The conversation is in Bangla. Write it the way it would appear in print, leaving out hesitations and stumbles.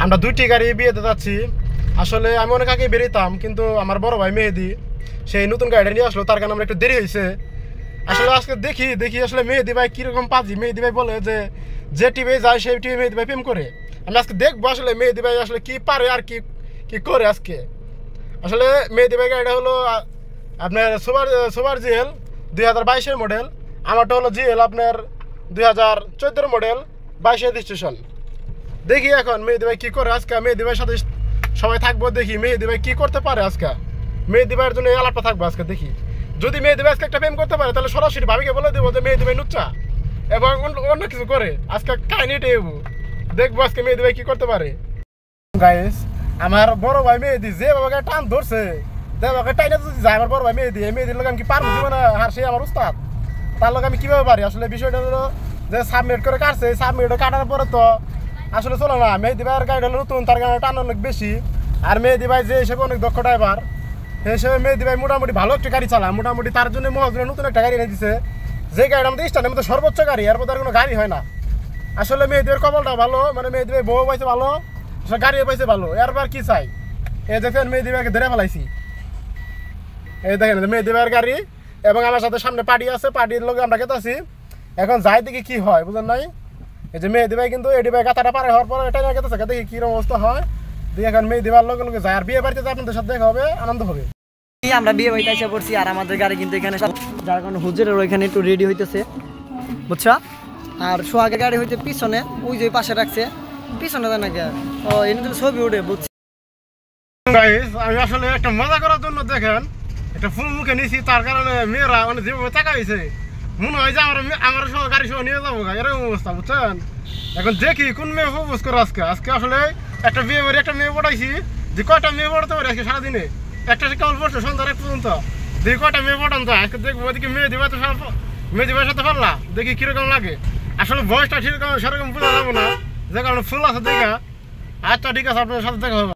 আমরা দুইটি গাড়ি বিয়েতে যাচ্ছি। আসলে আমি অনেক আগে বেরোতাম, কিন্তু আমার বড় ভাই মেহেদি সেই নতুন গাড়িটা নিয়ে আসলো, তার কারণে আমরা একটু দেরি হয়েছে। আসলে আজকে দেখি আসলে মেহেদি ভাই কিরকম পাজি। মেহেদি ভাই বলে যে টিভি যায় সেই টিভি মেহেদি ভাই প্রেম করে। আমি আজকে দেখবো আসলে মেহেদি ভাই আসলে কি পারে আর কি করে আজকে। আসলে মেহেদি ভাই গাড়িটা হলো আপনার সুপার জিএল 2022-এর মডেল, আমারটা হলো জিএল আপনার 2014-এর মডেল, 22 রেজিস্ট্রেশন। দেখি এখন মেহেদি ভাই কি করে আজকে। মেহেদি ভাইয়ের সাথে সবাই থাকবো, দেখি মেহেদি ভাই কি করতে পারে আজকে। মেহেদি ভাইয়ের জন্য এই আলাপটা থাকবো আজকে। দেখি যদি মেহেদি ভাই আজকে একটা প্রেম করতে পারে, তাহলে সরাসরি ভাবিকে বলে দেবো যে মেহেদি ভাই নুচ্চা, এবং অন্য কিছু করে আজকে কাহিনিটা দেখবো আজকে মেহেদি ভাই কি করতে পারে। গাইস, আমার বড় ভাই মেহেদি যে বাবাকে টান ধরছে, বাবাকে টাইনা যদি যায় আমার বড় ভাই মেহেদির লোক আমি কি পারবো জীবনে, আর সে আমার উস্তাদ, তার লোক আমি কিভাবে পারি। আসলে বিষয়টা হলো যে সাবমিট করে কাটছে, সাবমিট কাটার পরে তো আসলে চলো না। মেহেদি ভাইয়ের গাড়ি হলো নতুন, তার কারণে টান অনেক বেশি। আর মেহেদি ভাই যে হিসেবে অনেক দক্ষ ড্রাইভার, সেই হিসেবে মেহেদি ভাই মোটামুটি ভালো একটা গাড়ি চালায়। মোটামুটি তার জন্য মহাজনের নতুন একটা গাড়ি এনে দিচ্ছে, যে গাড়িটা আমাদের স্ট্যান্ডের মধ্যে সর্বোচ্চ গাড়ি, এর মধ্যে আর কোনো গাড়ি হয় না। আসলে মেহেদি ভাইয়ের কপালটা ভালো, মানে মেহেদি ভাই বউ পাইছে ভালো, গাড়িও পাইছে ভালো। এরপর কি চাই, এই দেখেন মেহেদি ভাইকে ধরে ফেলাইছি। এই দেখেন মেহেদি ভাইয়ের গাড়ি, এবং আমার সাথে সামনে পার্টি আছে, পার্টির লোক আমরা খেতেছি। এখন যাই দেখি কি হয়, বুঝলেন নাই। এই যে মেহেদি ভাই কিন্তু এডি ভাই গাতাটা পারে হওয়ার পরে এটা নিয়ে খেতেছে, দেখি কিরকম অবস্থা হয়। দেখি এখন মেহেদি ভাইয়ের লোকে যায়। আর বিয়ে বাড়িতে আপনাদের সাথে দেখা হবে, আনন্দ হবে। আমরা বিয়ে বাড়িতে এসে পড়ছি, আর আমাদের গাড়ি কিন্তু এখানে, যার কারণে হুজুরের ওইখানে একটু রেডি হইতেছে, বুঝছো। আর সোহাগের গাড়ি হইতে পিছনে, ওই যে পাশে রাখছে পিছনে, দেয় নাকি ও এনে তো ছবি উঠে, বুঝছি। আমি আসলে একটা মজা করার জন্য দেখেন একটা ফুল মুখে নিছি, তার কারণে মেয়েরা মানে যেভাবে টাকা হয়েছে মনে হয় যে আমার সহ গাড়ি সহ নিয়ে যাবো, এরকম অবস্থা, বুঝছেন। এখন দেখি কোন মেয়ে প্রপোজ করে আজকে আসলে একটা বিয়ে বাড়ি একটা মেয়ে পড়াইছি, যে কয়টা মেয়ে পড়াতে পারি আজকে সারাদিনে। একটা সে কেবল পড়ছে সন্ধ্যার এক পর্যন্ত, দেখি কয়টা মেয়ে পড়ান যায় আজকে। দেখবো ওদিকে মেহেদি ভাইয়ের সাথে পারলা, দেখি কিরকম লাগে। আসলে বয়সটা ঠিক সেরকম বোঝা যাবো না, যে কারণে ফুল আছে দেখা। আচ্ছা ঠিক আছে, আপনার সাথে দেখা হবে।